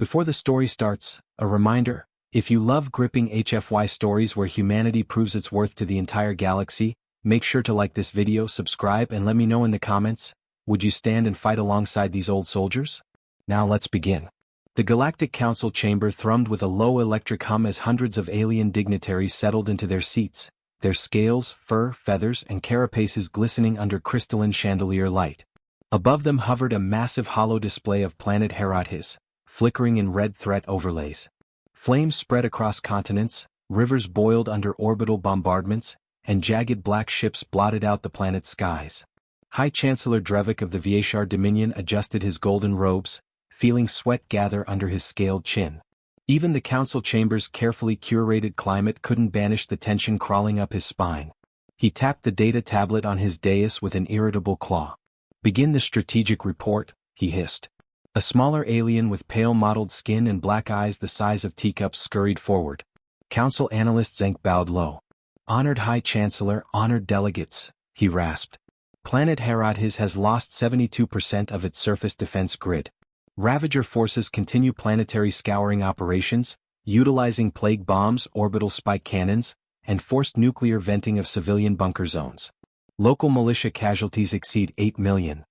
Before the story starts, a reminder: if you love gripping HFY stories where humanity proves its worth to the entire galaxy, make sure to like this video, subscribe, and let me know in the comments, would you stand and fight alongside these old soldiers? Now let's begin. The Galactic Council chamber thrummed with a low electric hum as hundreds of alien dignitaries settled into their seats, their scales, fur, feathers, and carapaces glistening under crystalline chandelier light. Above them hovered a massive hollow display of planet Heroism, flickering in red threat overlays. Flames spread across continents, rivers boiled under orbital bombardments, and jagged black ships blotted out the planet's skies. High Chancellor Drevik of the Vieshar Dominion adjusted his golden robes, feeling sweat gather under his scaled chin. Even the council chamber's carefully curated climate couldn't banish the tension crawling up his spine. He tapped the data tablet on his dais with an irritable claw. "Begin the strategic report," he hissed. A smaller alien with pale mottled skin and black eyes the size of teacups scurried forward. Council analyst Zenk bowed low. "Honored High Chancellor, honored delegates," he rasped. "Planet Heroism has lost 72% of its surface defense grid. Ravager forces continue planetary scouring operations, utilizing plague bombs, orbital spike cannons, and forced nuclear venting of civilian bunker zones. Local militia casualties exceed 8 million.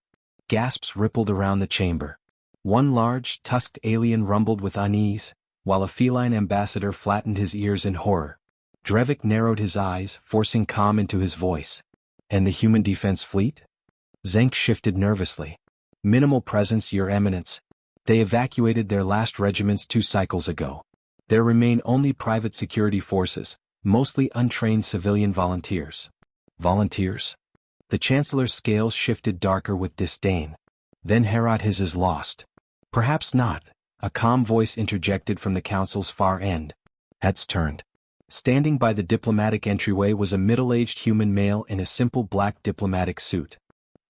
Gasps rippled around the chamber. One large, tusked alien rumbled with unease, while a feline ambassador flattened his ears in horror. Drevik narrowed his eyes, forcing calm into his voice. "And the human defense fleet?" Zenk shifted nervously. "Minimal presence, Your Eminence. They evacuated their last regiments 2 cycles ago. There remain only private security forces, mostly untrained civilian volunteers." "Volunteers?" The Chancellor's scales shifted darker with disdain. "Then Heroism is lost." "Perhaps not," a calm voice interjected from the council's far end. Heads turned. Standing by the diplomatic entryway was a middle-aged human male in a simple black diplomatic suit.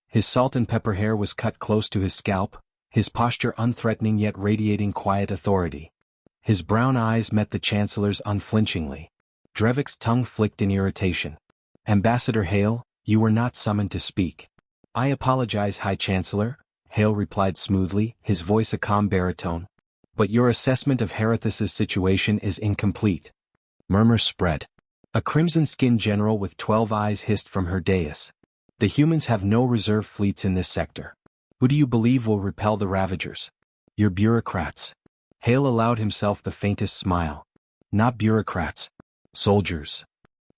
His salt and pepper hair was cut close to his scalp, his posture unthreatening yet radiating quiet authority. His brown eyes met the Chancellor's unflinchingly. Drevik's tongue flicked in irritation. "Ambassador Hale, you were not summoned to speak." "I apologize, High Chancellor," Hale replied smoothly, his voice a calm baritone. "But your assessment of Heroism's situation is incomplete." Murmurs spread. A crimson-skinned general with 12 eyes hissed from her dais. "The humans have no reserve fleets in this sector. Who do you believe will repel the Ravagers?" "Your bureaucrats." Hale allowed himself the faintest smile. "Not bureaucrats. Soldiers."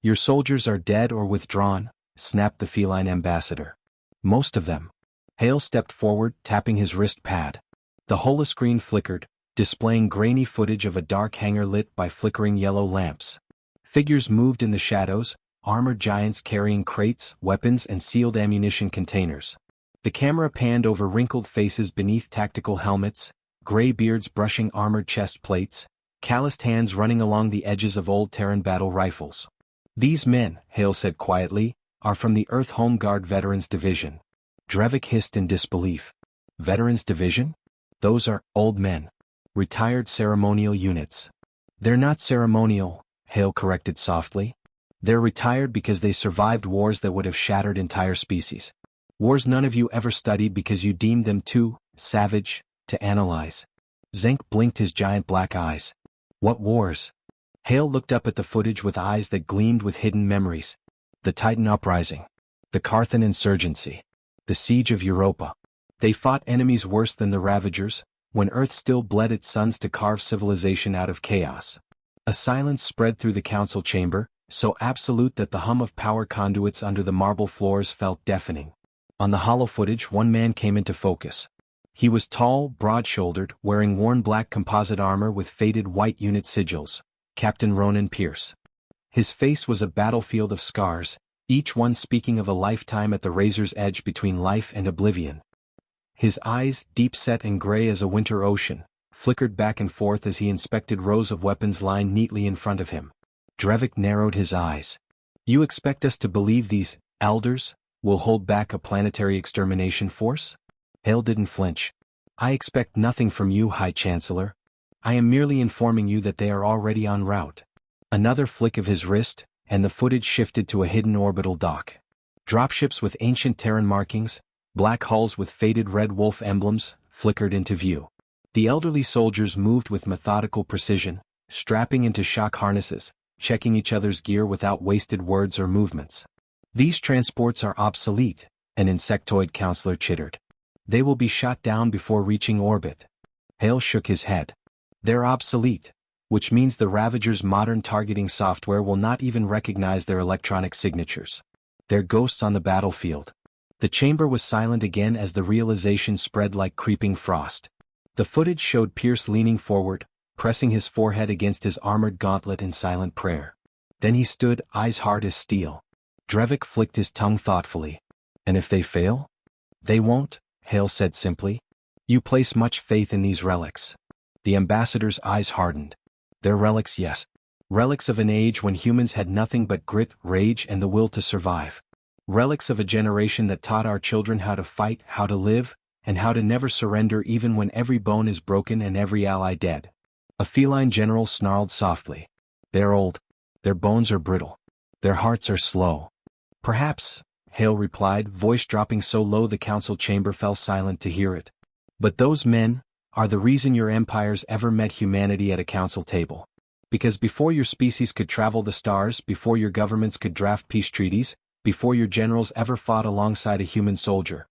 "Your soldiers are dead or withdrawn," snapped the feline ambassador. "Most of them." Hale stepped forward, tapping his wrist pad. The holoscreen flickered, displaying grainy footage of a dark hangar lit by flickering yellow lamps. Figures moved in the shadows, armored giants carrying crates, weapons, and sealed ammunition containers. The camera panned over wrinkled faces beneath tactical helmets, gray beards brushing armored chest plates, calloused hands running along the edges of old Terran battle rifles. "These men," Hale said quietly, "are from the Earth Home Guard Veterans Division." Drevik hissed in disbelief. "Veterans Division? Those are old men. Retired ceremonial units." "They're not ceremonial," Hale corrected softly. "They're retired because they survived wars that would have shattered entire species. Wars none of you ever studied because you deemed them too savage to analyze." Zenk blinked his giant black eyes. "What wars?" Hale looked up at the footage with eyes that gleamed with hidden memories. "The Titan Uprising. The Carthan Insurgency. The Siege of Europa. They fought enemies worse than the Ravagers, when Earth still bled its sons to carve civilization out of chaos." A silence spread through the council chamber, so absolute that the hum of power conduits under the marble floors felt deafening. On the hollow footage, one man came into focus. He was tall, broad-shouldered, wearing worn black composite armor with faded white unit sigils, Captain Ronan Pierce. His face was a battlefield of scars, each one speaking of a lifetime at the razor's edge between life and oblivion. His eyes, deep-set and gray as a winter ocean, flickered back and forth as he inspected rows of weapons lined neatly in front of him. Drevik narrowed his eyes. "You expect us to believe these elders will hold back a planetary extermination force?" Hale didn't flinch. "I expect nothing from you, High Chancellor. I am merely informing you that they are already en route." Another flick of his wrist, and the footage shifted to a hidden orbital dock. Dropships with ancient Terran markings, black hulls with faded red wolf emblems, flickered into view. The elderly soldiers moved with methodical precision, strapping into shock harnesses, checking each other's gear without wasted words or movements. These transports are obsolete, an insectoid counselor chittered. They will be shot down before reaching orbit. Hale shook his head. They're obsolete, which means the Ravager's modern targeting software will not even recognize their electronic signatures. They're ghosts on the battlefield. The chamber was silent again as the realization spread like creeping frost. The footage showed Pierce leaning forward, pressing his forehead against his armored gauntlet in silent prayer. Then he stood, eyes hard as steel. Drevik flicked his tongue thoughtfully. And if they fail? They won't, Hale said simply. You place much faith in these relics. The ambassador's eyes hardened. They're relics, yes. Relics of an age when humans had nothing but grit, rage, and the will to survive. Relics of a generation that taught our children how to fight, how to live, and how to never surrender even when every bone is broken and every ally dead. A feline general snarled softly. They're old. Their bones are brittle. Their hearts are slow. Perhaps, Hale replied, voice dropping so low the council chamber fell silent to hear it. But those men are the reason your empires ever met humanity at a council table. Because before your species could travel the stars, before your governments could draft peace treaties, before your generals ever fought alongside a human soldier,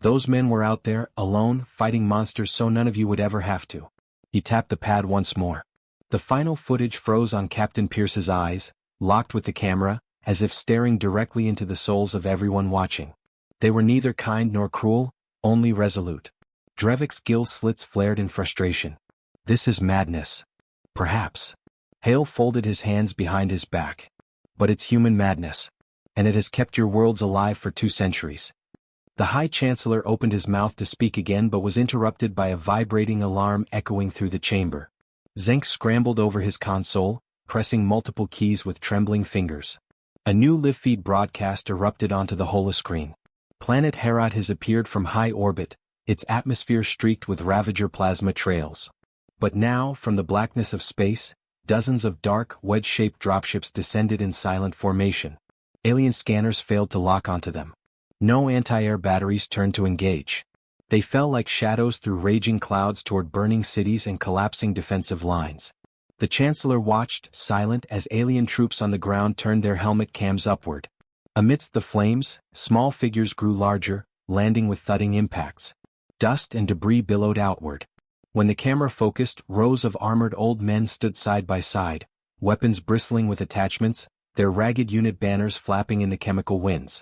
those men were out there, alone, fighting monsters so none of you would ever have to. He tapped the pad once more. The final footage froze on Captain Pierce's eyes, locked with the camera, as if staring directly into the souls of everyone watching. They were neither kind nor cruel, only resolute. Drevik's gill slits flared in frustration. This is madness. Perhaps. Hale folded his hands behind his back. But it's human madness. And it has kept your worlds alive for 2 centuries. The High Chancellor opened his mouth to speak again but was interrupted by a vibrating alarm echoing through the chamber. Zenk scrambled over his console, pressing multiple keys with trembling fingers. A new live feed broadcast erupted onto the holoscreen. Planet Herat has appeared from high orbit, its atmosphere streaked with Ravager plasma trails. But now, from the blackness of space, dozens of dark, wedge-shaped dropships descended in silent formation. Alien scanners failed to lock onto them. No anti-air batteries turned to engage. They fell like shadows through raging clouds toward burning cities and collapsing defensive lines. The Chancellor watched, silent, as alien troops on the ground turned their helmet cams upward. Amidst the flames, small figures grew larger, landing with thudding impacts. Dust and debris billowed outward. When the camera focused, rows of armored old men stood side by side, weapons bristling with attachments, their ragged unit banners flapping in the chemical winds.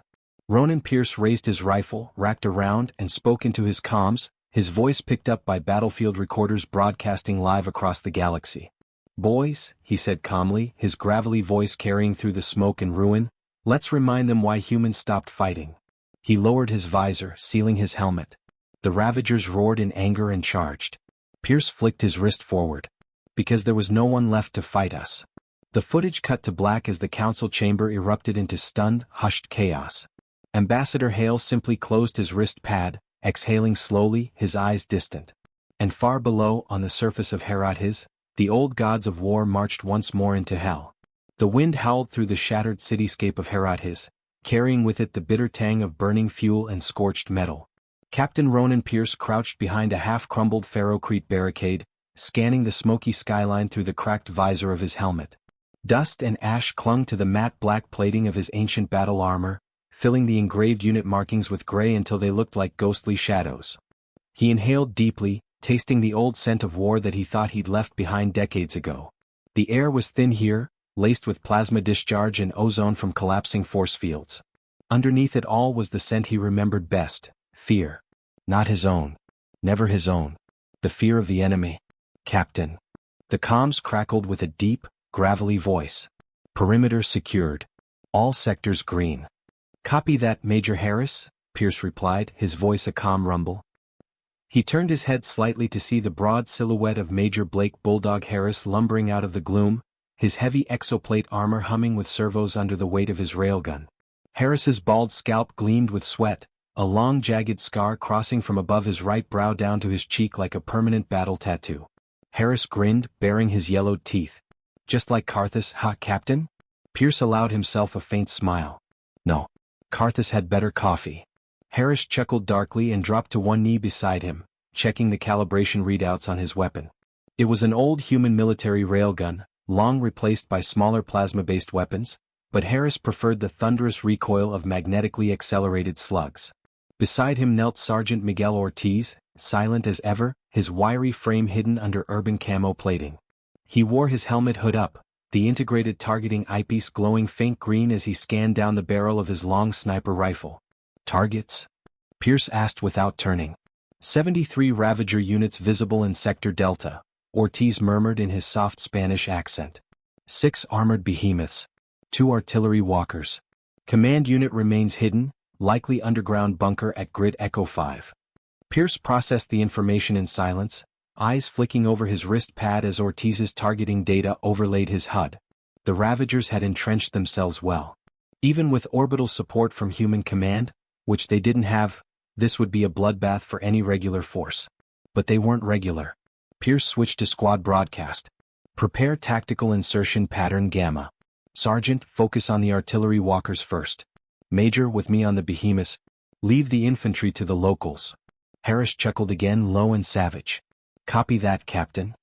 Ronan Pierce raised his rifle, racked around, and spoke into his comms, his voice picked up by battlefield recorders broadcasting live across the galaxy. Boys, he said calmly, his gravelly voice carrying through the smoke and ruin, let's remind them why humans stopped fighting. He lowered his visor, sealing his helmet. The Ravagers roared in anger and charged. Pierce flicked his wrist forward. Because there was no one left to fight us. The footage cut to black as the council chamber erupted into stunned, hushed chaos. Ambassador Hale simply closed his wrist pad, exhaling slowly, his eyes distant. And far below, on the surface of Herat, the old gods of war marched once more into hell. The wind howled through the shattered cityscape of Herat, carrying with it the bitter tang of burning fuel and scorched metal. Captain Ronan Pierce crouched behind a half-crumbled ferrocrete barricade, scanning the smoky skyline through the cracked visor of his helmet. Dust and ash clung to the matte black plating of his ancient battle armor, filling the engraved unit markings with gray until they looked like ghostly shadows. He inhaled deeply, tasting the old scent of war that he thought he'd left behind decades ago. The air was thin here, laced with plasma discharge and ozone from collapsing force fields. Underneath it all was the scent he remembered best, fear. Not his own. Never his own. The fear of the enemy. Captain. The comms crackled with a deep, gravelly voice. Perimeter secured. All sectors green. Copy that, Major Harris, Pierce replied, his voice a calm rumble. He turned his head slightly to see the broad silhouette of Major Blake Bulldog Harris lumbering out of the gloom, his heavy exoplate armor humming with servos under the weight of his railgun. Harris's bald scalp gleamed with sweat, a long jagged scar crossing from above his right brow down to his cheek like a permanent battle tattoo. Harris grinned, baring his yellowed teeth. Just like Karthus, huh, Captain? Pierce allowed himself a faint smile. No. Karthus had better coffee. Harris chuckled darkly and dropped to one knee beside him, checking the calibration readouts on his weapon. It was an old human military railgun, long replaced by smaller plasma-based weapons, but Harris preferred the thunderous recoil of magnetically accelerated slugs. Beside him knelt Sergeant Miguel Ortiz, silent as ever, his wiry frame hidden under urban camo plating. He wore his helmet hood up, the integrated targeting eyepiece glowing faint green as he scanned down the barrel of his long sniper rifle. "Targets?" Pierce asked without turning. 73 Ravager units visible in Sector Delta," Ortiz murmured in his soft Spanish accent. 6 armored behemoths. 2 artillery walkers. Command unit remains hidden, likely underground bunker at Grid Echo 5. Pierce processed the information in silence, eyes flicking over his wrist pad as Ortiz's targeting data overlaid his HUD. The Ravagers had entrenched themselves well. Even with orbital support from human command, which they didn't have, this would be a bloodbath for any regular force. But they weren't regular. Pierce switched to squad broadcast. "Prepare tactical insertion pattern Gamma. Sergeant, focus on the artillery walkers first. Major, with me on the behemoths. Leave the infantry to the locals." Harris chuckled again, low and savage. "Copy that, Captain."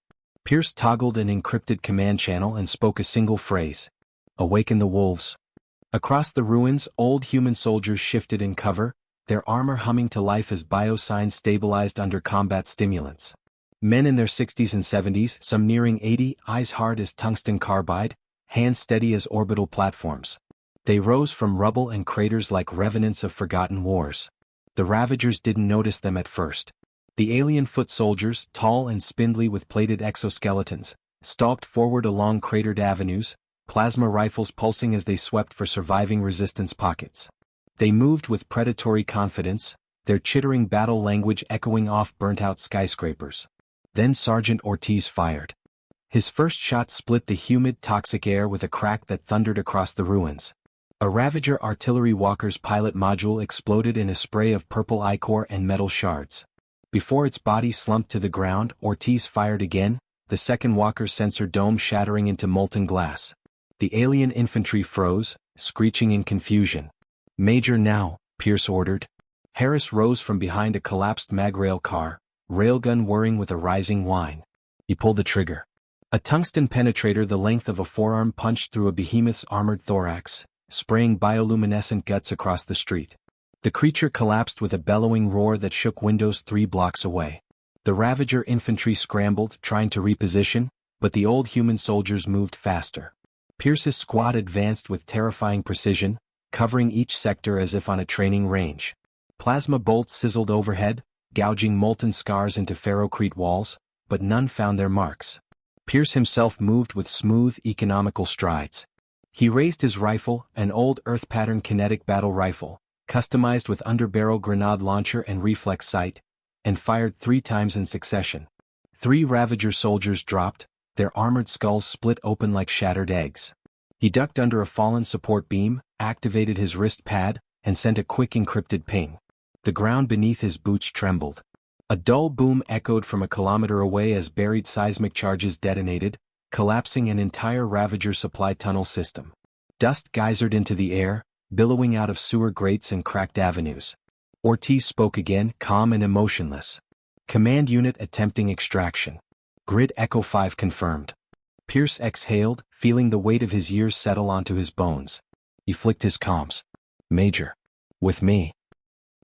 Pierce toggled an encrypted command channel and spoke a single phrase. "Awaken the wolves." Across the ruins, old human soldiers shifted in cover, their armor humming to life as biosigns stabilized under combat stimulants. Men in their 60s and 70s, some nearing 80, eyes hard as tungsten carbide, hands steady as orbital platforms. They rose from rubble and craters like revenants of forgotten wars. The Ravagers didn't notice them at first. The alien foot soldiers, tall and spindly with plated exoskeletons, stalked forward along cratered avenues, plasma rifles pulsing as they swept for surviving resistance pockets. They moved with predatory confidence, their chittering battle language echoing off burnt-out skyscrapers. Then Sergeant Ortiz fired. His first shot split the humid, toxic air with a crack that thundered across the ruins. A Ravager artillery walker's pilot module exploded in a spray of purple ichor and metal shards. Before its body slumped to the ground, Ortiz fired again, the second walker's sensor dome shattering into molten glass. The alien infantry froze, screeching in confusion. "Major, now," Pierce ordered. Harris rose from behind a collapsed magrail car, railgun whirring with a rising whine. He pulled the trigger. A tungsten penetrator the length of a forearm punched through a behemoth's armored thorax, spraying bioluminescent guts across the street. The creature collapsed with a bellowing roar that shook windows 3 blocks away. The Ravager infantry scrambled, trying to reposition, but the old human soldiers moved faster. Pierce's squad advanced with terrifying precision, covering each sector as if on a training range. Plasma bolts sizzled overhead, gouging molten scars into ferrocrete walls, but none found their marks. Pierce himself moved with smooth, economical strides. He raised his rifle, an old Earth-pattern kinetic battle rifle, customized with underbarrel grenade launcher and reflex sight, and fired 3 times in succession. 3 Ravager soldiers dropped, their armored skulls split open like shattered eggs. He ducked under a fallen support beam, activated his wrist pad, and sent a quick encrypted ping. The ground beneath his boots trembled. A dull boom echoed from a kilometer away as buried seismic charges detonated, collapsing an entire Ravager supply tunnel system. Dust geysered into the air, billowing out of sewer grates and cracked avenues. Ortiz spoke again, calm and emotionless. "Command unit attempting extraction. Grid Echo 5 confirmed." Pierce exhaled, feeling the weight of his years settle onto his bones. He flicked his comms. "Major. With me."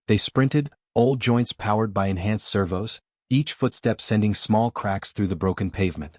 They sprinted, old joints powered by enhanced servos, each footstep sending small cracks through the broken pavement.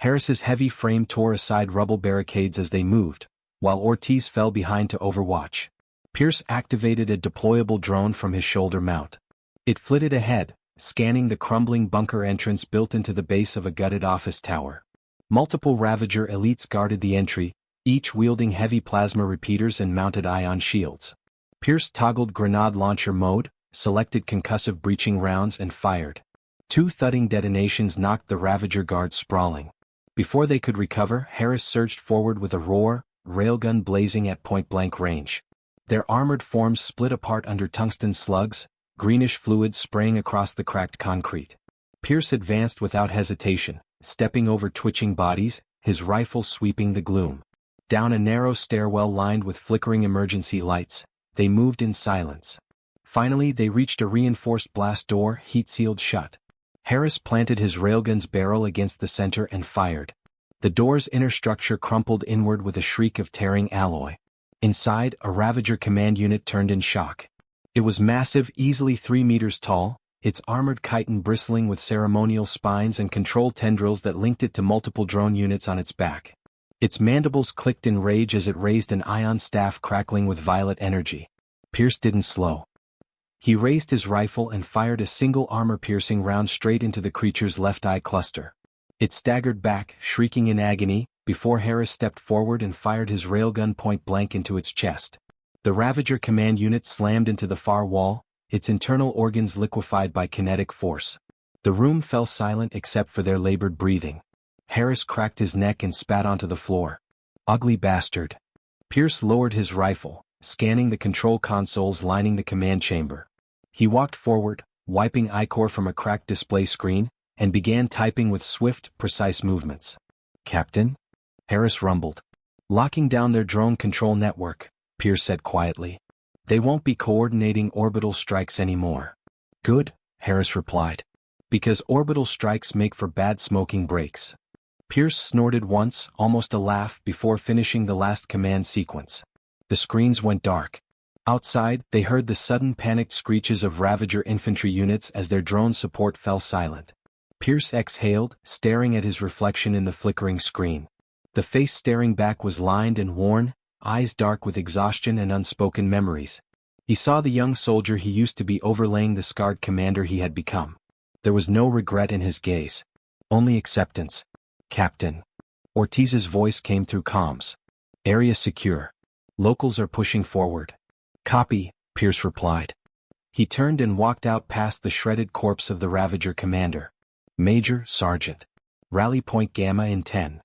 Harris's heavy frame tore aside rubble barricades as they moved, while Ortiz fell behind to overwatch. Pierce activated a deployable drone from his shoulder mount. It flitted ahead, scanning the crumbling bunker entrance built into the base of a gutted office tower. Multiple Ravager elites guarded the entry, each wielding heavy plasma repeaters and mounted ion shields. Pierce toggled grenade launcher mode, selected concussive breaching rounds and fired. 2 thudding detonations knocked the Ravager guards sprawling. Before they could recover, Harris surged forward with a roar, railgun blazing at point-blank range. Their armored forms split apart under tungsten slugs, greenish fluid spraying across the cracked concrete. Pierce advanced without hesitation, stepping over twitching bodies, his rifle sweeping the gloom. Down a narrow stairwell lined with flickering emergency lights, they moved in silence. Finally they reached a reinforced blast door, heat-sealed shut. Harris planted his railgun's barrel against the center and fired. The door's inner structure crumpled inward with a shriek of tearing alloy. Inside, a Ravager command unit turned in shock. It was massive, easily 3 meters tall, its armored chitin bristling with ceremonial spines and control tendrils that linked it to multiple drone units on its back. Its mandibles clicked in rage as it raised an ion staff crackling with violet energy. Pierce didn't slow. He raised his rifle and fired a single armor-piercing round straight into the creature's left eye cluster. It staggered back, shrieking in agony, before Harris stepped forward and fired his railgun point-blank into its chest. The Ravager command unit slammed into the far wall, its internal organs liquefied by kinetic force. The room fell silent except for their labored breathing. Harris cracked his neck and spat onto the floor. Ugly bastard. Pierce lowered his rifle, scanning the control consoles lining the command chamber. He walked forward, wiping ichor from a cracked display screen, and began typing with swift, precise movements. "Captain?" Harris rumbled. "Locking down their drone control network," Pierce said quietly. "They won't be coordinating orbital strikes anymore." "Good," Harris replied. "Because orbital strikes make for bad smoking breaks." Pierce snorted once, almost a laugh, before finishing the last command sequence. The screens went dark. Outside, they heard the sudden panicked screeches of Ravager infantry units as their drone support fell silent. Pierce exhaled, staring at his reflection in the flickering screen. The face staring back was lined and worn, eyes dark with exhaustion and unspoken memories. He saw the young soldier he used to be overlaying the scarred commander he had become. There was no regret in his gaze. Only acceptance. "Captain." Ortiz's voice came through comms. "Area secure. Locals are pushing forward." "Copy," Pierce replied. He turned and walked out past the shredded corpse of the Ravager commander. "Major, Sergeant. Rally point Gamma in 10.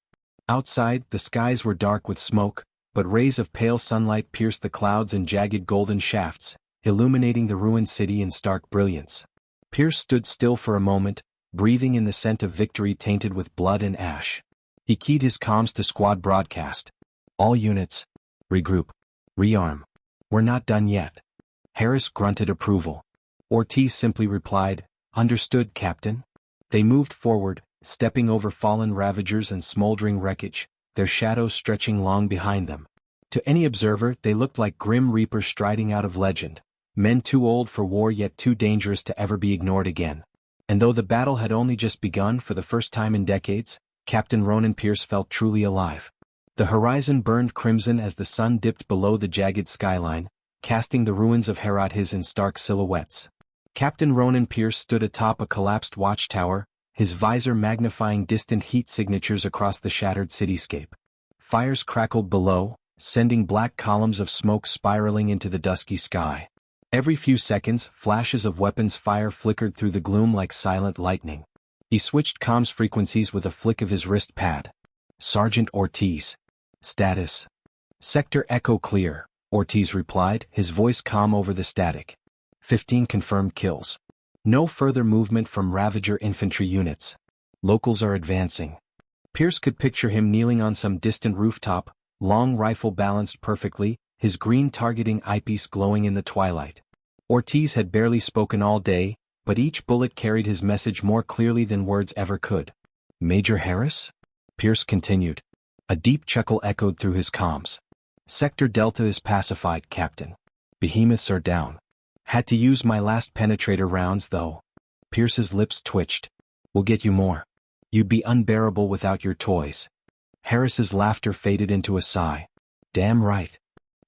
Outside, the skies were dark with smoke, but rays of pale sunlight pierced the clouds in jagged golden shafts, illuminating the ruined city in stark brilliance. Pierce stood still for a moment, breathing in the scent of victory tainted with blood and ash. He keyed his comms to squad broadcast. "All units. Regroup. Rearm. We're not done yet." Harris grunted approval. Ortiz simply replied, "Understood, Captain." They moved forward, stepping over fallen Ravagers and smoldering wreckage, their shadows stretching long behind them. To any observer, they looked like grim reapers striding out of legend, men too old for war yet too dangerous to ever be ignored again. And though the battle had only just begun for the first time in decades, Captain Ronan Pierce felt truly alive. The horizon burned crimson as the sun dipped below the jagged skyline, casting the ruins of Herat in stark silhouettes. Captain Ronan Pierce stood atop a collapsed watchtower, his visor magnifying distant heat signatures across the shattered cityscape. Fires crackled below, sending black columns of smoke spiraling into the dusky sky. Every few seconds, flashes of weapons fire flickered through the gloom like silent lightning. He switched comms frequencies with a flick of his wrist pad. "Sergeant Ortiz. Status." "Sector Echo clear," Ortiz replied, his voice calm over the static. 15 confirmed kills. No further movement from Ravager infantry units. Locals are advancing. Pierce could picture him kneeling on some distant rooftop, long rifle balanced perfectly, his green targeting eyepiece glowing in the twilight. Ortiz had barely spoken all day, but each bullet carried his message more clearly than words ever could. "Major Harris?" Pierce continued. A deep chuckle echoed through his comms. "Sector Delta is pacified, Captain. Behemoths are down. Had to use my last penetrator rounds though." Pierce's lips twitched. "We'll get you more. You'd be unbearable without your toys." Harris's laughter faded into a sigh. "Damn right."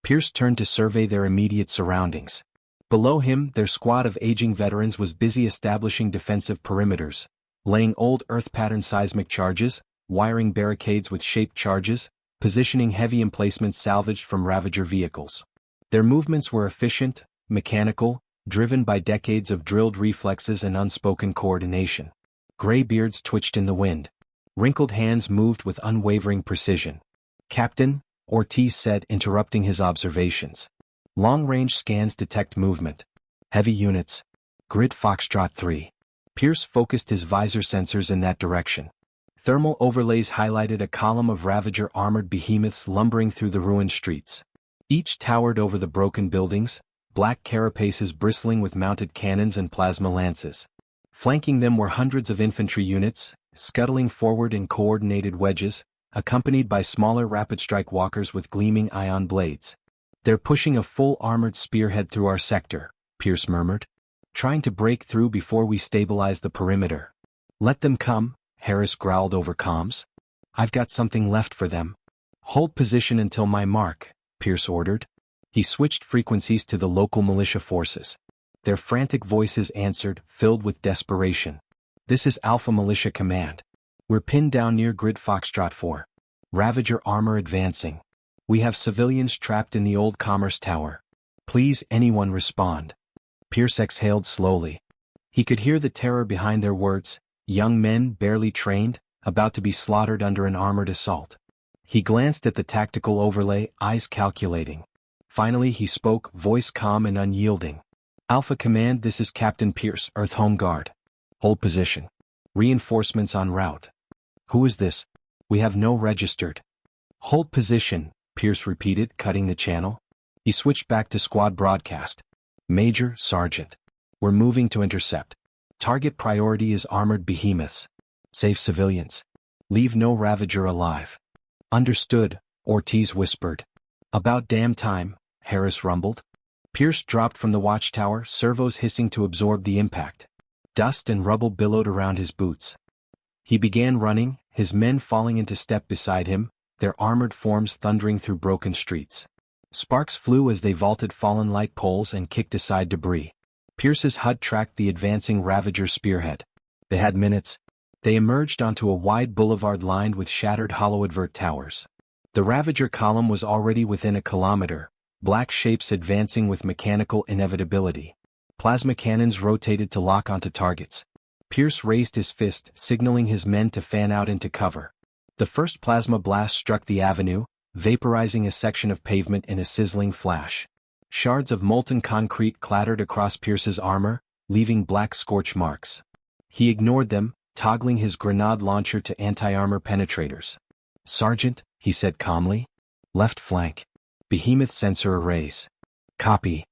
Pierce turned to survey their immediate surroundings. Below him, their squad of aging veterans was busy establishing defensive perimeters, laying old Earth-pattern seismic charges, wiring barricades with shaped charges, positioning heavy emplacements salvaged from Ravager vehicles. Their movements were efficient, mechanical, driven by decades of drilled reflexes and unspoken coordination. Gray beards twitched in the wind. Wrinkled hands moved with unwavering precision. "Captain," Ortiz said, interrupting his observations. "Long-range scans detect movement. Heavy units. Grid Foxtrot 3. Pierce focused his visor sensors in that direction. Thermal overlays highlighted a column of Ravager armored behemoths lumbering through the ruined streets. Each towered over the broken buildings, black carapaces bristling with mounted cannons and plasma lances. Flanking them were hundreds of infantry units, scuttling forward in coordinated wedges, accompanied by smaller rapid-strike walkers with gleaming ion blades. "They're pushing a full armored spearhead through our sector," Pierce murmured. "Trying to break through before we stabilize the perimeter." "Let them come," Harris growled over comms. "I've got something left for them." "Hold position until my mark," Pierce ordered. He switched frequencies to the local militia forces. Their frantic voices answered, filled with desperation. "This is Alpha Militia Command. We're pinned down near Grid Foxtrot 4. Ravager armor advancing. We have civilians trapped in the old Commerce Tower. Please anyone respond." Pierce exhaled slowly. He could hear the terror behind their words, young men barely trained, about to be slaughtered under an armored assault. He glanced at the tactical overlay, eyes calculating. Finally he spoke, voice calm and unyielding. "Alpha Command, this is Captain Pierce, Earth Home Guard. Hold position. Reinforcements en route." "Who is this? We have no registered." "Hold position," Pierce repeated, cutting the channel. He switched back to squad broadcast. "Major, Sergeant. We're moving to intercept. Target priority is armored behemoths. Save civilians. Leave no Ravager alive." "Understood," Ortiz whispered. "About damn time," Harris rumbled. Pierce dropped from the watchtower, servos hissing to absorb the impact. Dust and rubble billowed around his boots. He began running, his men falling into step beside him, their armored forms thundering through broken streets. Sparks flew as they vaulted fallen light poles and kicked aside debris. Pierce's HUD tracked the advancing Ravager spearhead. They had minutes. They emerged onto a wide boulevard lined with shattered hollow-advert towers. The Ravager column was already within a kilometer, black shapes advancing with mechanical inevitability. Plasma cannons rotated to lock onto targets. Pierce raised his fist, signaling his men to fan out into cover. The first plasma blast struck the avenue, vaporizing a section of pavement in a sizzling flash. Shards of molten concrete clattered across Pierce's armor, leaving black scorch marks. He ignored them, toggling his grenade launcher to anti-armor penetrators. "Sergeant," he said calmly. "Left flank. Behemoth sensor arrays." "Copy."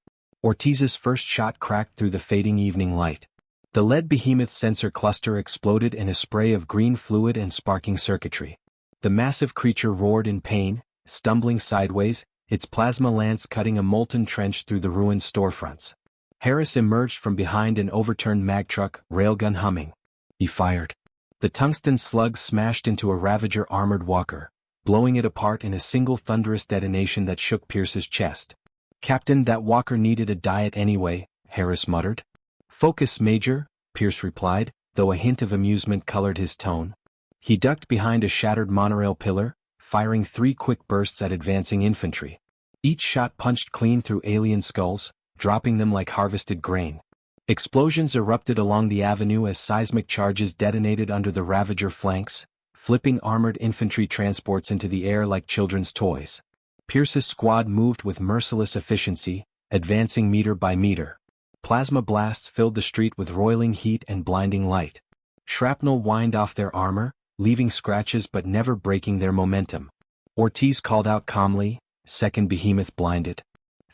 Ortiz's first shot cracked through the fading evening light. The lead behemoth sensor cluster exploded in a spray of green fluid and sparking circuitry. The massive creature roared in pain, stumbling sideways, its plasma lance cutting a molten trench through the ruined storefronts. Harris emerged from behind an overturned mag truck, railgun humming. He fired. The tungsten slug smashed into a Ravager armored walker, blowing it apart in a single thunderous detonation that shook Pierce's chest. "Captain, that walker needed a diet anyway," Harris muttered. "Focus, Major," Pierce replied, though a hint of amusement colored his tone. He ducked behind a shattered monorail pillar, firing 3 quick bursts at advancing infantry. Each shot punched clean through alien skulls, dropping them like harvested grain. Explosions erupted along the avenue as seismic charges detonated under the Ravager flanks, flipping armored infantry transports into the air like children's toys. Pierce's squad moved with merciless efficiency, advancing meter by meter. Plasma blasts filled the street with roiling heat and blinding light. Shrapnel whined off their armor, leaving scratches but never breaking their momentum. Ortiz called out calmly, "Second behemoth blinded.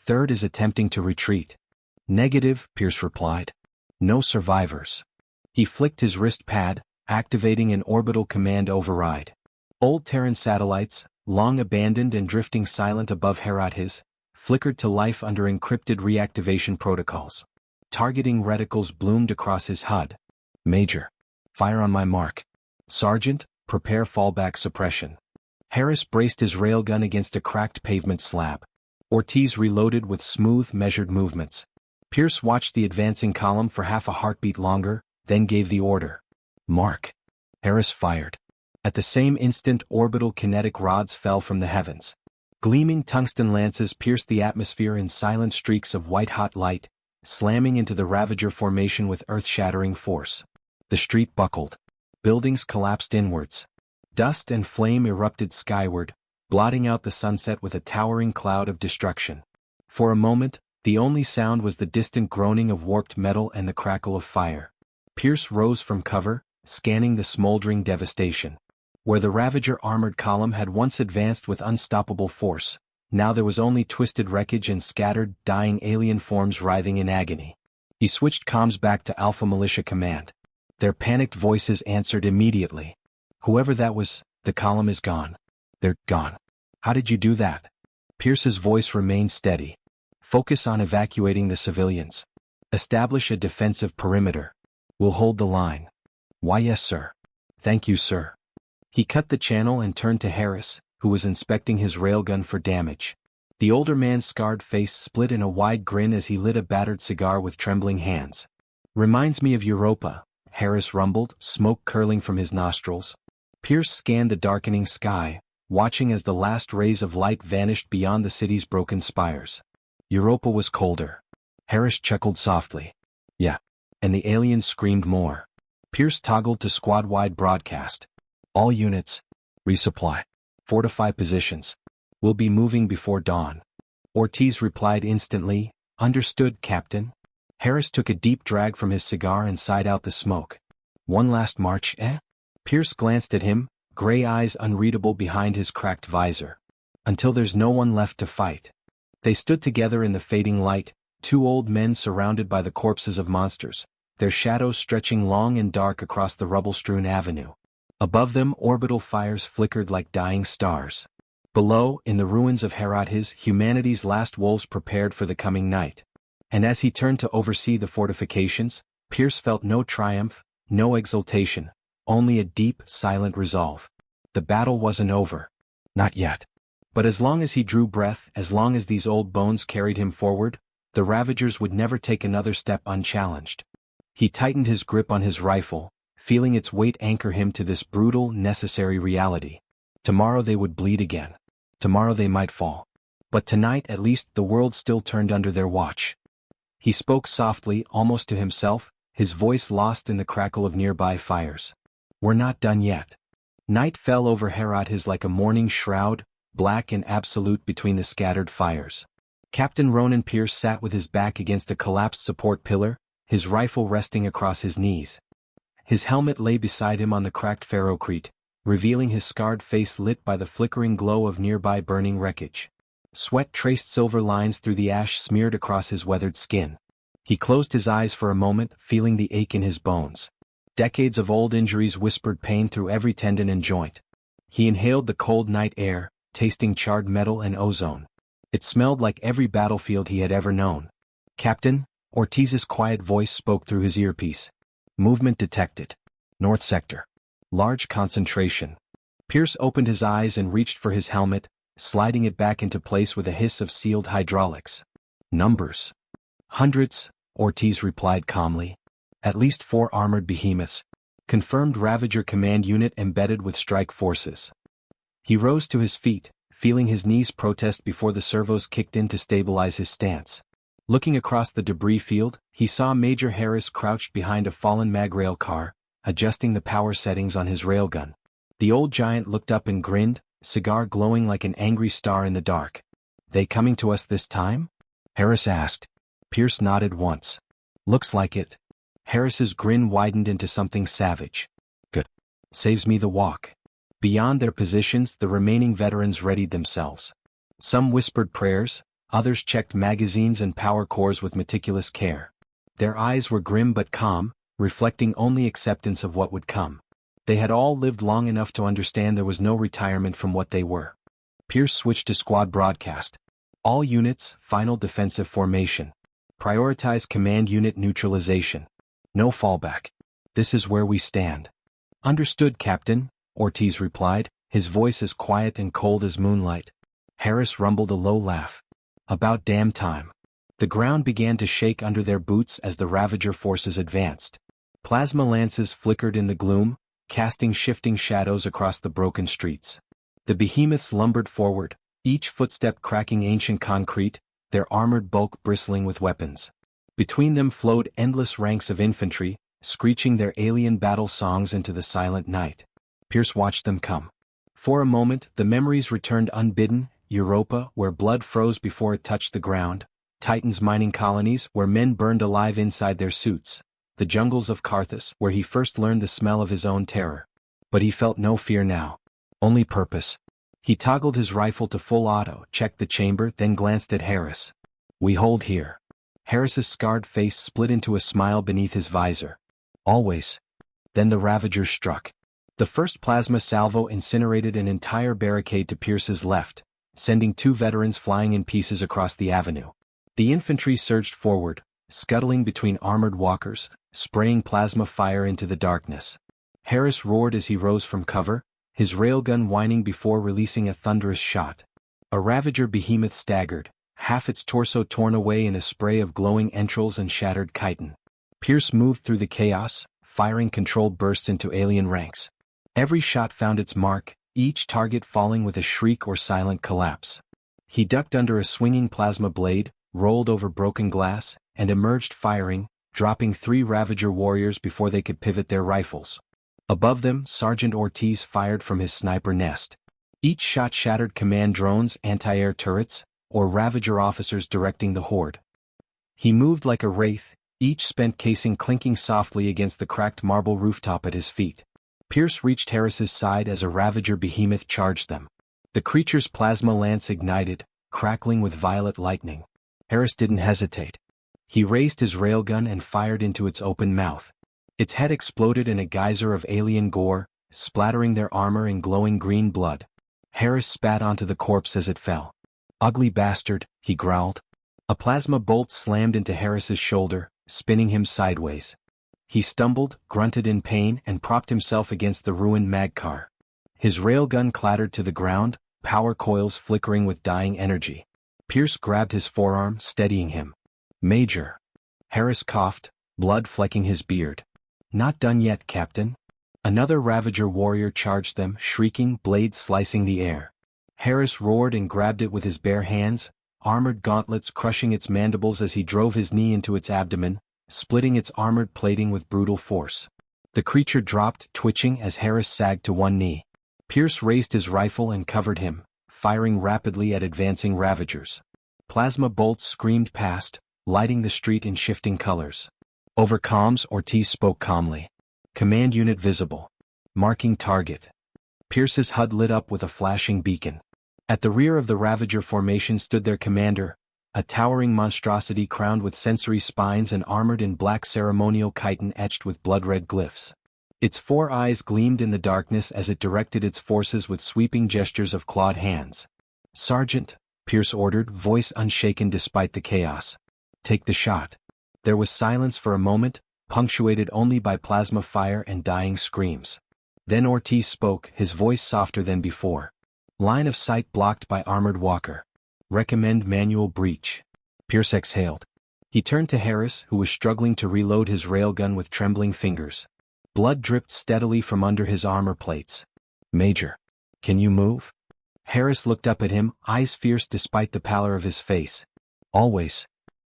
Third is attempting to retreat." "Negative," Pierce replied. "No survivors." He flicked his wrist pad, activating an orbital command override. Old Terran satellites, long abandoned and drifting silent above Heratis, flickered to life under encrypted reactivation protocols. Targeting reticles bloomed across his HUD. "Major. Fire on my mark." "Sergeant, prepare fallback suppression." Harris braced his railgun against a cracked pavement slab. Ortiz reloaded with smooth, measured movements. Pierce watched the advancing column for half a heartbeat longer, then gave the order. "Mark." Harris fired. At the same instant, orbital kinetic rods fell from the heavens. Gleaming tungsten lances pierced the atmosphere in silent streaks of white-hot light, slamming into the Ravager formation with earth-shattering force. The street buckled. Buildings collapsed inwards. Dust and flame erupted skyward, blotting out the sunset with a towering cloud of destruction. For a moment, the only sound was the distant groaning of warped metal and the crackle of fire. Pierce rose from cover, scanning the smoldering devastation. Where the Ravager armored column had once advanced with unstoppable force, now there was only twisted wreckage and scattered, dying alien forms writhing in agony. He switched comms back to Alpha Militia Command. Their panicked voices answered immediately. Whoever that was, the column is gone. They're gone. How did you do that? Pierce's voice remained steady. Focus on evacuating the civilians. Establish a defensive perimeter. We'll hold the line. Why, yes, sir. Thank you, sir. He cut the channel and turned to Harris, who was inspecting his railgun for damage. The older man's scarred face split in a wide grin as he lit a battered cigar with trembling hands. Reminds me of Europa, Harris rumbled, smoke curling from his nostrils. Pierce scanned the darkening sky, watching as the last rays of light vanished beyond the city's broken spires. Europa was colder. Harris chuckled softly. Yeah. And the aliens screamed more. Pierce toggled to squad-wide broadcast. All units. Resupply. Fortify positions. We'll be moving before dawn. Ortiz replied instantly, Understood, Captain. Harris took a deep drag from his cigar and sighed out the smoke. One last march, eh? Pierce glanced at him, gray eyes unreadable behind his cracked visor. Until there's no one left to fight. They stood together in the fading light, two old men surrounded by the corpses of monsters, their shadows stretching long and dark across the rubble-strewn avenue. Above them orbital fires flickered like dying stars. Below, in the ruins of Herodes, humanity's last wolves prepared for the coming night. And as he turned to oversee the fortifications, Pierce felt no triumph, no exultation, only a deep, silent resolve. The battle wasn't over. Not yet. But as long as he drew breath, as long as these old bones carried him forward, the Ravagers would never take another step unchallenged. He tightened his grip on his rifle, feeling its weight anchor him to this brutal, necessary reality. Tomorrow they would bleed again. Tomorrow they might fall. But tonight at least the world still turned under their watch. He spoke softly, almost to himself, his voice lost in the crackle of nearby fires. We're not done yet. Night fell over Herodes like a mourning shroud, black and absolute between the scattered fires. Captain Ronan Pierce sat with his back against a collapsed support pillar, his rifle resting across his knees. His helmet lay beside him on the cracked ferrocrete, revealing his scarred face lit by the flickering glow of nearby burning wreckage. Sweat traced silver lines through the ash smeared across his weathered skin. He closed his eyes for a moment, feeling the ache in his bones. Decades of old injuries whispered pain through every tendon and joint. He inhaled the cold night air, tasting charred metal and ozone. It smelled like every battlefield he had ever known. Captain, Ortiz's quiet voice spoke through his earpiece. Movement detected. North sector. Large concentration. Pierce opened his eyes and reached for his helmet, sliding it back into place with a hiss of sealed hydraulics. Numbers. Hundreds, Ortiz replied calmly. At least 4 armored behemoths. Confirmed Ravager command unit embedded with strike forces. He rose to his feet, feeling his knees protest before the servos kicked in to stabilize his stance. Looking across the debris field, he saw Major Harris crouched behind a fallen magrail car, adjusting the power settings on his railgun. The old giant looked up and grinned, cigar glowing like an angry star in the dark. They coming to us this time? Harris asked. Pierce nodded once. Looks like it. Harris's grin widened into something savage. Good. Saves me the walk. Beyond their positions, the remaining veterans readied themselves. Some whispered prayers, others checked magazines and power cores with meticulous care. Their eyes were grim but calm, reflecting only acceptance of what would come. They had all lived long enough to understand there was no retirement from what they were. Pierce switched to squad broadcast. All units, final defensive formation. Prioritize command unit neutralization. No fallback. This is where we stand. Understood, Captain, Ortiz replied, his voice as quiet and cold as moonlight. Harris rumbled a low laugh. About damn time. The ground began to shake under their boots as the Ravager forces advanced. Plasma lances flickered in the gloom, casting shifting shadows across the broken streets. The behemoths lumbered forward, each footstep cracking ancient concrete, their armored bulk bristling with weapons. Between them flowed endless ranks of infantry, screeching their alien battle songs into the silent night. Pierce watched them come. For a moment, the memories returned unbidden: Europa, where blood froze before it touched the ground; Titan's mining colonies, where men burned alive inside their suits; the jungles of Carthus, where he first learned the smell of his own terror. But he felt no fear now. Only purpose. He toggled his rifle to full auto, checked the chamber, then glanced at Harris. We hold here. Harris's scarred face split into a smile beneath his visor. Always. Then the Ravagers struck. The first plasma salvo incinerated an entire barricade to Pierce's left, sending 2 veterans flying in pieces across the avenue. The infantry surged forward, scuttling between armored walkers, spraying plasma fire into the darkness. Harris roared as he rose from cover, his railgun whining before releasing a thunderous shot. A Ravager behemoth staggered, half its torso torn away in a spray of glowing entrails and shattered chitin. Pierce moved through the chaos, firing controlled bursts into alien ranks. Every shot found its mark, each target falling with a shriek or silent collapse. He ducked under a swinging plasma blade, rolled over broken glass, and emerged firing, dropping 3 Ravager warriors before they could pivot their rifles. Above them, Sergeant Ortiz fired from his sniper nest. Each shot shattered command drones, anti-air turrets, or Ravager officers directing the horde. He moved like a wraith, each spent casing clinking softly against the cracked marble rooftop at his feet. Pierce reached Harris's side as a Ravager behemoth charged them. The creature's plasma lance ignited, crackling with violet lightning. Harris didn't hesitate. He raised his railgun and fired into its open mouth. Its head exploded in a geyser of alien gore, splattering their armor in glowing green blood. Harris spat onto the corpse as it fell. "Ugly bastard," he growled. A plasma bolt slammed into Harris's shoulder, spinning him sideways. He stumbled, grunted in pain, and propped himself against the ruined mag car. His railgun clattered to the ground, power coils flickering with dying energy. Pierce grabbed his forearm, steadying him. "Major." Harris coughed, blood flecking his beard. "Not done yet, Captain." Another Ravager warrior charged them, shrieking, blades slicing the air. Harris roared and grabbed it with his bare hands, armored gauntlets crushing its mandibles as he drove his knee into its abdomen, splitting its armored plating with brutal force. The creature dropped, twitching as Harris sagged to one knee. Pierce raised his rifle and covered him, firing rapidly at advancing Ravagers. Plasma bolts screamed past, lighting the street in shifting colors. Over comms, Ortiz spoke calmly. "Command unit visible. Marking target." Pierce's HUD lit up with a flashing beacon. At the rear of the Ravager formation stood their commander, a towering monstrosity crowned with sensory spines and armored in black ceremonial chitin etched with blood-red glyphs. Its 4 eyes gleamed in the darkness as it directed its forces with sweeping gestures of clawed hands. "Sergeant," Pierce ordered, voice unshaken despite the chaos. "Take the shot." There was silence for a moment, punctuated only by plasma fire and dying screams. Then Ortiz spoke, his voice softer than before. "Line of sight blocked by armored walker. Recommend manual breach." Pierce exhaled. He turned to Harris, who was struggling to reload his railgun with trembling fingers. Blood dripped steadily from under his armor plates. "Major, can you move?" Harris looked up at him, eyes fierce despite the pallor of his face. "Always."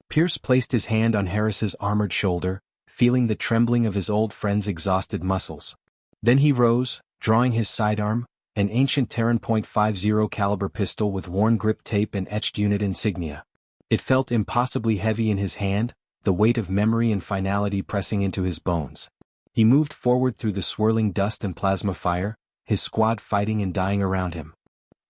Pierce placed his hand on Harris's armored shoulder, feeling the trembling of his old friend's exhausted muscles. Then he rose, drawing his sidearm, an ancient Terran .50 caliber pistol with worn grip tape and etched unit insignia. It felt impossibly heavy in his hand, the weight of memory and finality pressing into his bones. He moved forward through the swirling dust and plasma fire, his squad fighting and dying around him.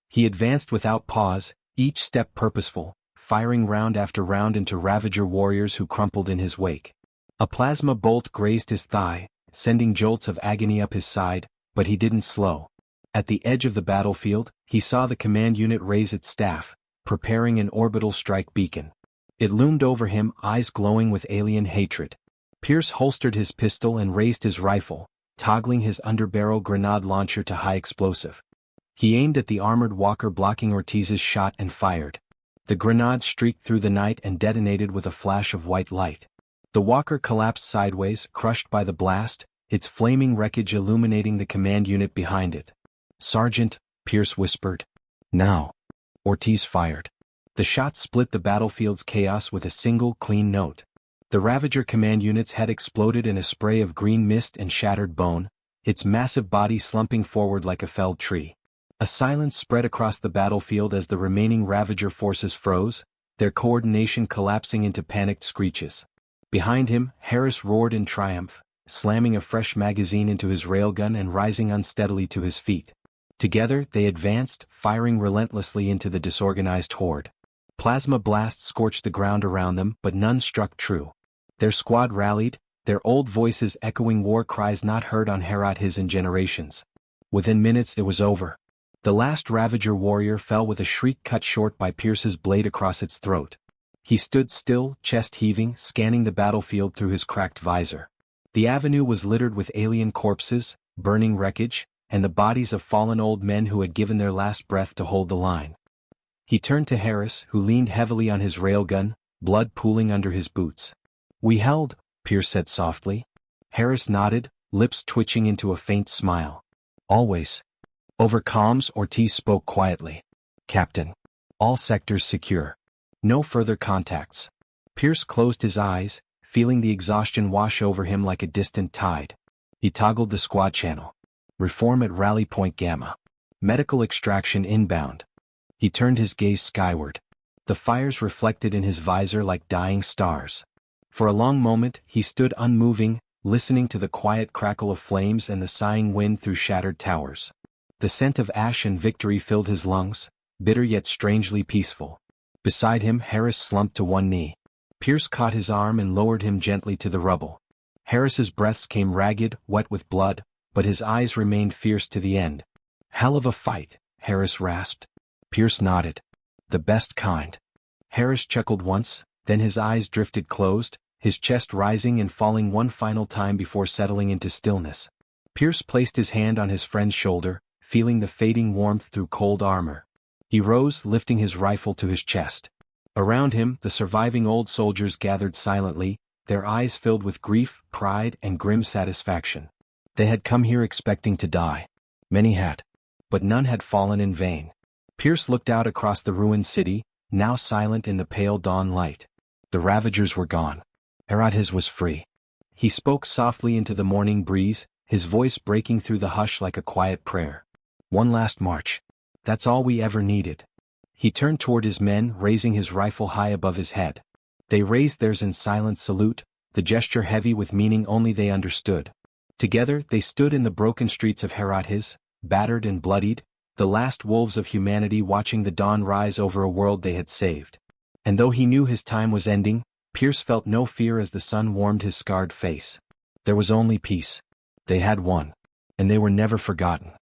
He advanced without pause, each step purposeful, firing round after round into Ravager warriors who crumpled in his wake. A plasma bolt grazed his thigh, sending jolts of agony up his side, but he didn't slow. At the edge of the battlefield, he saw the command unit raise its staff, preparing an orbital strike beacon. It loomed over him, eyes glowing with alien hatred. Pierce holstered his pistol and raised his rifle, toggling his underbarrel grenade launcher to high explosive. He aimed at the armored walker blocking Ortiz's shot and fired. The grenade streaked through the night and detonated with a flash of white light. The walker collapsed sideways, crushed by the blast, its flaming wreckage illuminating the command unit behind it. "Sergeant," Pierce whispered. "Now." Ortiz fired. The shot split the battlefield's chaos with a single, clean note. The Ravager command unit's head exploded in a spray of green mist and shattered bone, its massive body slumping forward like a felled tree. A silence spread across the battlefield as the remaining Ravager forces froze, their coordination collapsing into panicked screeches. Behind him, Harris roared in triumph, slamming a fresh magazine into his railgun and rising unsteadily to his feet. Together, they advanced, firing relentlessly into the disorganized horde. Plasma blasts scorched the ground around them, but none struck true. Their squad rallied, their old voices echoing war cries not heard on Herat in generations. Within minutes it was over. The last Ravager warrior fell with a shriek cut short by Pierce's blade across its throat. He stood still, chest heaving, scanning the battlefield through his cracked visor. The avenue was littered with alien corpses, burning wreckage, and the bodies of fallen old men who had given their last breath to hold the line. He turned to Harris, who leaned heavily on his railgun, blood pooling under his boots. "We held," Pierce said softly. Harris nodded, lips twitching into a faint smile. "Always." Over comms, Ortiz spoke quietly. "Captain. All sectors secure. No further contacts." Pierce closed his eyes, feeling the exhaustion wash over him like a distant tide. He toggled the squad channel. Reform at Rally Point Gamma. Medical extraction inbound. He turned his gaze skyward. The fires reflected in his visor like dying stars. For a long moment he stood unmoving, listening to the quiet crackle of flames and the sighing wind through shattered towers. The scent of ash and victory filled his lungs, bitter yet strangely peaceful. Beside him Harris slumped to one knee. Pierce caught his arm and lowered him gently to the rubble. Harris's breaths came ragged, wet with blood, but his eyes remained fierce to the end. "Hell of a fight," Harris rasped. Pierce nodded. "The best kind." Harris chuckled once, then his eyes drifted closed, his chest rising and falling one final time before settling into stillness. Pierce placed his hand on his friend's shoulder, feeling the fading warmth through cold armor. He rose, lifting his rifle to his chest. Around him, the surviving old soldiers gathered silently, their eyes filled with grief, pride, and grim satisfaction. They had come here expecting to die. Many had. But none had fallen in vain. Pierce looked out across the ruined city, now silent in the pale dawn light. The Ravagers were gone. Herat was free. He spoke softly into the morning breeze, his voice breaking through the hush like a quiet prayer. "One last march. That's all we ever needed." He turned toward his men, raising his rifle high above his head. They raised theirs in silent salute, the gesture heavy with meaning only they understood. Together they stood in the broken streets of Herat, battered and bloodied, the last wolves of humanity watching the dawn rise over a world they had saved. And though he knew his time was ending, Pierce felt no fear as the sun warmed his scarred face. There was only peace. They had won. And they were never forgotten.